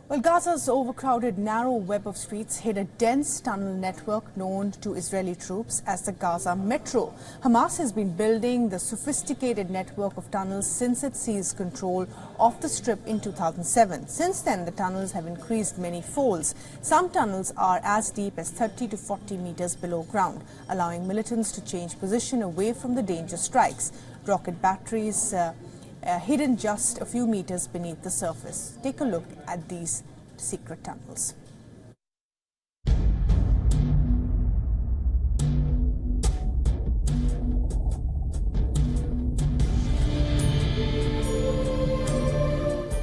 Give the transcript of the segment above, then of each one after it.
Well, Gaza's overcrowded narrow web of streets hid a dense tunnel network known to Israeli troops as the Gaza Metro. Hamas has been building the sophisticated network of tunnels since it seized control of the Strip in 2007. Since then, the tunnels have increased many folds. Some tunnels are as deep as 30 to 40 meters below ground, allowing militants to change position away from the danger strikes. Rocket batteries hidden just a few meters beneath the surface. Take a look at these secret tunnels.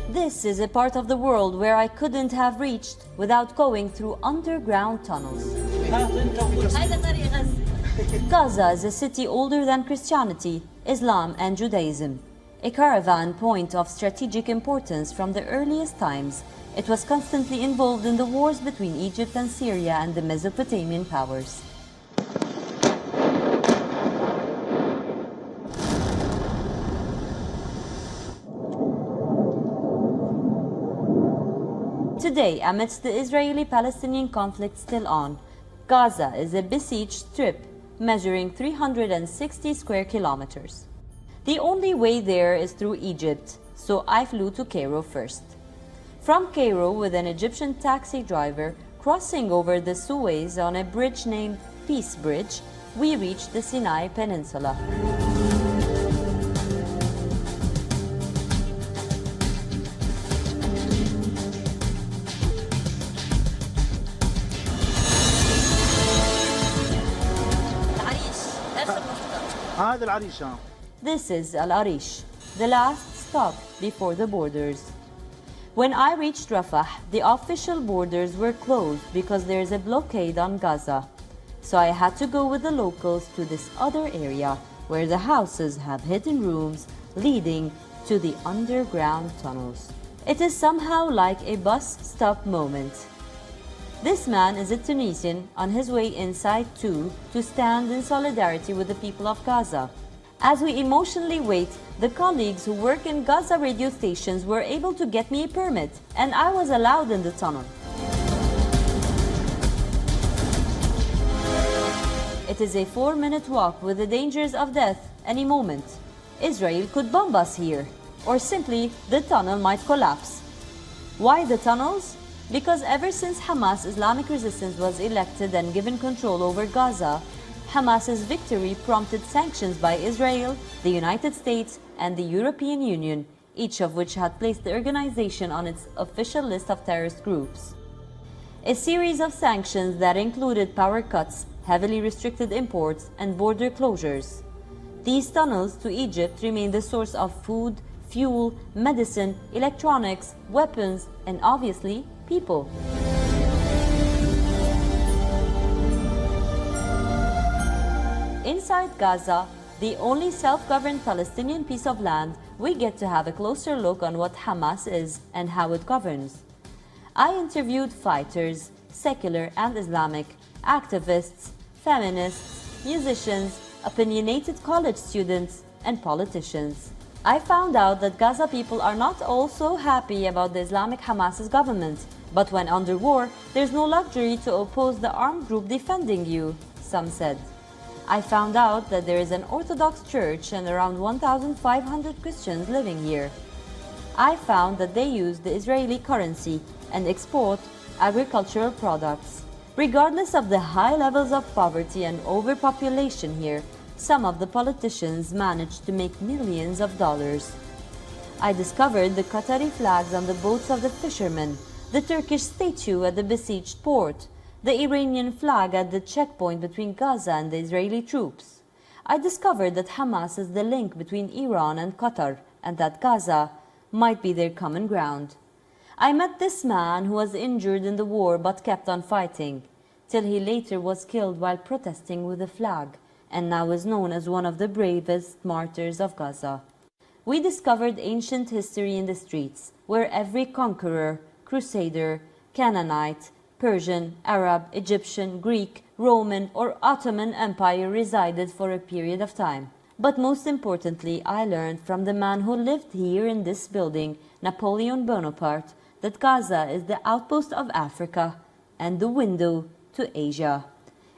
This is a part of the world where I couldn't have reached without going through underground tunnels. Gaza is a city older than Christianity, Islam and Judaism. A caravan point of strategic importance from the earliest times, it was constantly involved in the wars between Egypt and Syria and the Mesopotamian powers. Today, amidst the Israeli-Palestinian conflict still on, Gaza is a besieged strip measuring 360 square kilometers. The only way there is through Egypt, so I flew to Cairo first. From Cairo, with an Egyptian taxi driver crossing over the Suez on a bridge named Peace Bridge, we reached the Sinai Peninsula. This is Al Arish, the last stop before the borders. When I reached Rafah, the official borders were closed because there is a blockade on Gaza. So I had to go with the locals to this other area where the houses have hidden rooms leading to the underground tunnels. It is somehow like a bus stop moment. This man is a Tunisian on his way inside too to stand in solidarity with the people of Gaza. As we emotionally wait, the colleagues who work in Gaza radio stations were able to get me a permit, and I was allowed in the tunnel. It is a 4-minute walk with the dangers of death any moment. Israel could bomb us here, or simply the tunnel might collapse. Why the tunnels? Because ever since Hamas Islamic Resistance was elected and given control over Gaza, Hamas's victory prompted sanctions by Israel, the United States, and the European Union, each of which had placed the organization on its official list of terrorist groups. A series of sanctions that included power cuts, heavily restricted imports, and border closures. These tunnels to Egypt remain the source of food, fuel, medicine, electronics, weapons, and obviously, people. Inside Gaza, the only self-governed Palestinian piece of land, we get to have a closer look on what Hamas is and how it governs. I interviewed fighters, secular and Islamic, activists, feminists, musicians, opinionated college students, and politicians. I found out that Gaza people are not all so happy about the Islamic Hamas's government, but when under war, there's no luxury to oppose the armed group defending you, some said. I found out that there is an Orthodox church and around 1,500 Christians living here. I found that they use the Israeli currency and export agricultural products. Regardless of the high levels of poverty and overpopulation here, some of the politicians managed to make millions of dollars. I discovered the Qatari flags on the boats of the fishermen, the Turkish statue at the besieged port, the Iranian flag at the checkpoint between Gaza and the Israeli troops. I discovered that Hamas is the link between Iran and Qatar, and that Gaza might be their common ground. I met this man who was injured in the war but kept on fighting, till he later was killed while protesting with a flag, and now is known as one of the bravest martyrs of Gaza. We discovered ancient history in the streets, where every conqueror, crusader, Canaanite, Persian, Arab, Egyptian, Greek, Roman, or Ottoman Empire resided for a period of time. But most importantly, I learned from the man who lived here in this building, Napoleon Bonaparte, that Gaza is the outpost of Africa and the window to Asia.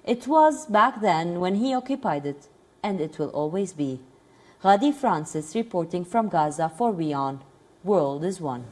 It was back then when he occupied it, and it will always be. Ghadi Francis reporting from Gaza for WION. World is One.